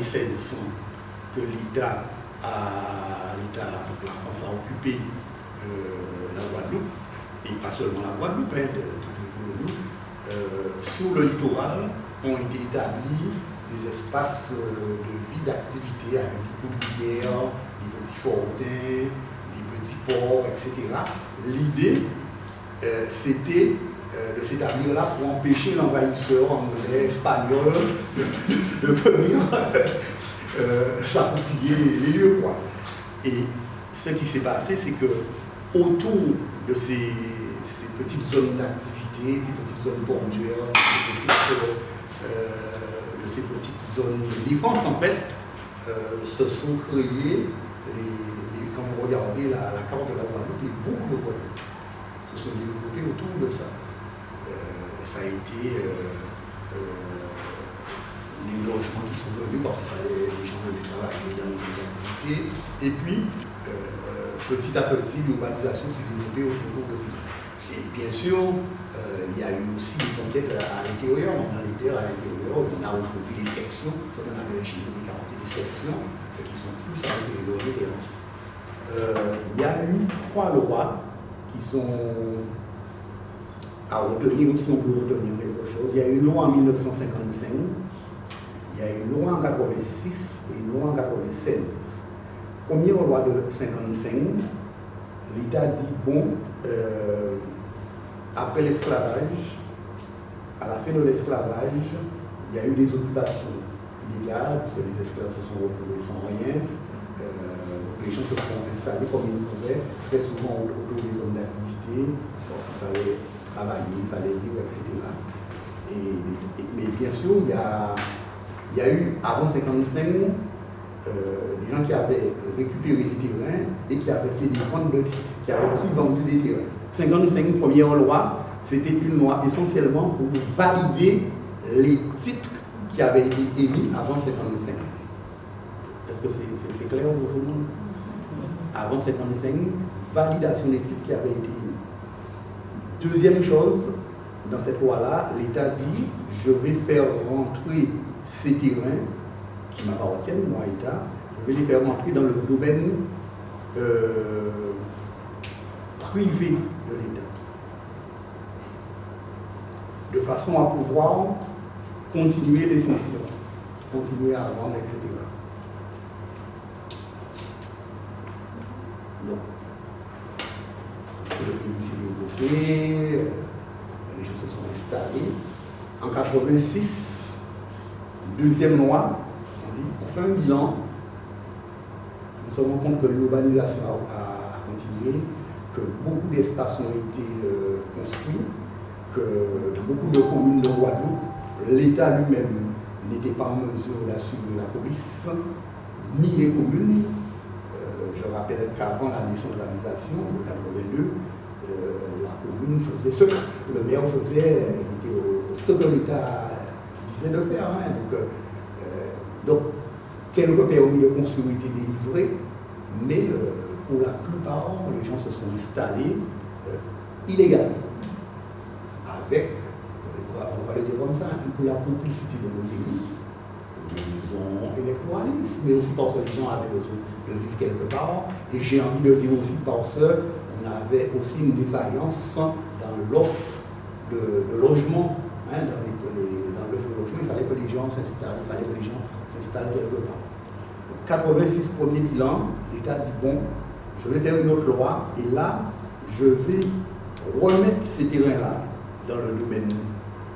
1600 que l'État, donc la France a occupé la Guadeloupe, et pas seulement la Guadeloupe, hein, sur le littoral ont été établis des espaces de vie, d'activité avec des poudrières, des petits fortins, des petits ports, etc. L'idée, c'était de s'établir là pour empêcher l'envahisseur anglais, espagnol de venir s'approprier les lieux, quoi. Et ce qui s'est passé, c'est que autour de ces petites zones d'activité, ces petites zones portuaires, ces petites zones de défense, en fait, se sont créées, quand vous regardez la carte de la Guadeloupe, les boucles de Guadeloupe se sont développées autour de ça. Ça a été les logements qui sont venus parce qu'il fallait les gens de travailler dans les activités. Et puis, petit à petit, l'urbanisation s'est développée autour de ça. Et bien sûr, il y a eu aussi des conquêtes à l'intérieur. Dans les terres à l'intérieur, on a aujourd'hui des sections, comme on avait chez nous, des sections qui sont plus à l'intérieur des terres. Il y a eu 3 lois qui sont à retenir, si on peut retenir quelque chose. Il y a une loi en 1955, il y a une loi en 86 et une loi en 96. Première loi de 55, l'État dit, bon, après l'esclavage, à la fin de l'esclavage, il y a eu des occupations illégales, parce que les esclaves se sont retrouvés sans rien. Les gens se sont installés comme ils pouvaient, très souvent autour des zones d'activité, parce qu'il fallait travailler, il fallait vivre, etc. Mais bien sûr, il y a eu, avant 1955, des gens qui avaient récupéré des terrains et qui avaient fait des ventes qui avaient aussi vendu des terrains. 1955, première loi, c'était une loi essentiellement pour valider les titres qui avaient été émis avant 1955. Est-ce que c'est clair pour tout le monde? Avant 1955, validation des titres qui avaient été émis. Deuxième chose, dans cette loi-là, l'État dit, je vais faire rentrer ces terrains qui m'appartiennent, moi, État, je vais les faire rentrer dans le domaine privé de l'État. De façon à pouvoir continuer les cessions, continuer à vendre, etc. Donc, le pays s'est développé, les gens se sont installés. En 1986, deuxième loi, on fait un bilan, on se rend compte que l'urbanisation a continué, que beaucoup d'espaces ont été construits, que dans beaucoup de communes de Guadeloupe, l'État lui-même n'était pas en mesure d'assurer la police, ni les communes. Je rappelle qu'avant la décentralisation, en 1982, la commune faisait ce que le maire faisait, ce que l'État disait de faire. Hein. Donc, quelques permis de construire étaient délivrés, mais pour la plupart, les gens se sont installés illégalement, avec, on va le dire comme ça, un peu la complicité de nos églises, des maisons électoralistes, mais aussi parce que les gens avaient besoin de vivre quelque part, et j'ai envie de dire aussi parce qu'on avait aussi une défaillance dans l'offre de logement, hein, dans l'offre de logement, il fallait que les gens s'installent quelque part. Donc, 86 premier bilan, l'État dit bon, je vais faire une autre loi, et là, je vais remettre ces terrains-là dans le domaine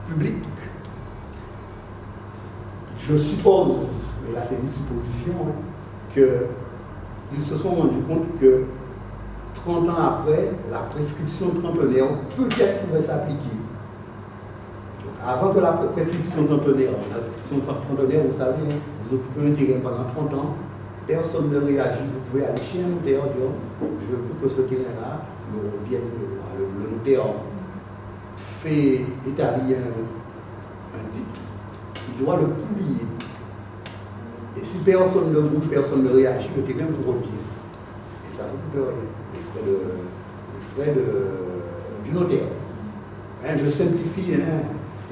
public. Je suppose, mais là c'est une supposition, hein, qu'ils se sont rendus compte que 30 ans après, la prescription trentenaire peut-être pouvait s'appliquer. Avant que la prescription trentenaire, vous savez, hein, vous occupez un terrain pendant 30 ans, personne ne réagit, vous pouvez aller chez un notaire dire je veux que ce terrain-là me revienne de moi. Le notaire fait établir un titre, il doit le publier. Et si personne ne bouge, personne ne réagit, le terrain vous revient. Et ça ne vous coûte rien. Les frais du notaire. Hein, je simplifie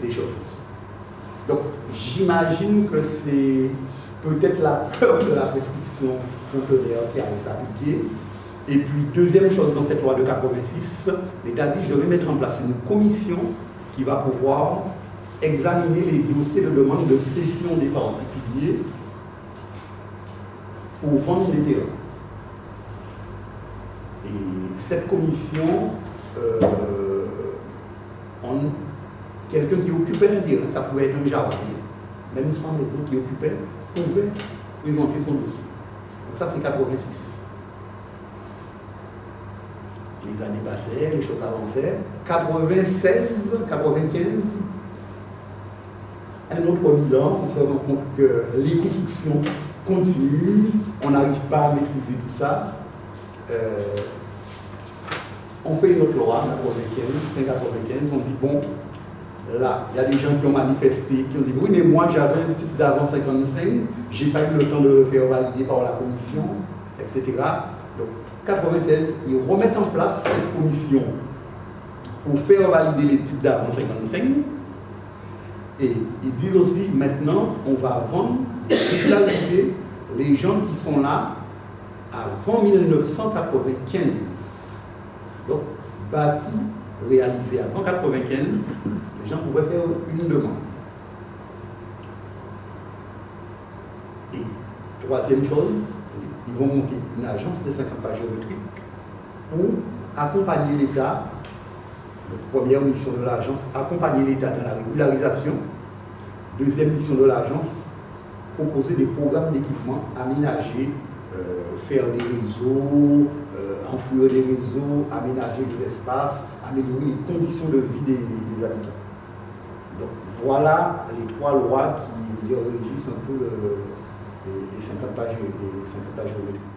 les choses. Donc, j'imagine que c'est peut-être la peur de la prescription conteneur qui allait s'appliquer. Et puis, deuxième chose dans cette loi de 86, l'État dit je vais mettre en place une commission qui va pouvoir examiner les dossiers de demande de cession des particuliers pour vendre des terrains. Et cette commission, quelqu'un qui occupait un terrain, ça pouvait être un jardinier, même sans maison qui occupait, pouvait présenter son dossier. Donc ça, c'est 86. Les années passaient, les choses avançaient. 96, 95, un autre bilan, on se rend compte que les constructions continuent, on n'arrive pas à maîtriser tout ça. On fait une autre loi, 95, on dit bon, là, il y a des gens qui ont manifesté, qui ont dit oui, mais moi j'avais un titre d'avant 55, j'ai pas eu le temps de le faire valider par la commission, etc. Donc, 96, ils remettent en place cette commission pour faire valider les titres d'avant 55. Et ils disent aussi, maintenant, on va vendre, régulariser les gens qui sont là avant 1995. Donc, bâti, réalisé avant 1995, les gens pouvaient faire une demande. Et troisième chose, ils vont monter une agence de 50 pages géométriques pour accompagner l'État. Première mission de l'agence, accompagner l'État dans la régularisation. Deuxième mission de l'agence, proposer des programmes d'équipement aménagés, faire des réseaux, enfouir des réseaux, aménager de l'espace, améliorer les conditions de vie des habitants. Donc voilà les trois lois qui régissent un peu les 50 pages géométriques.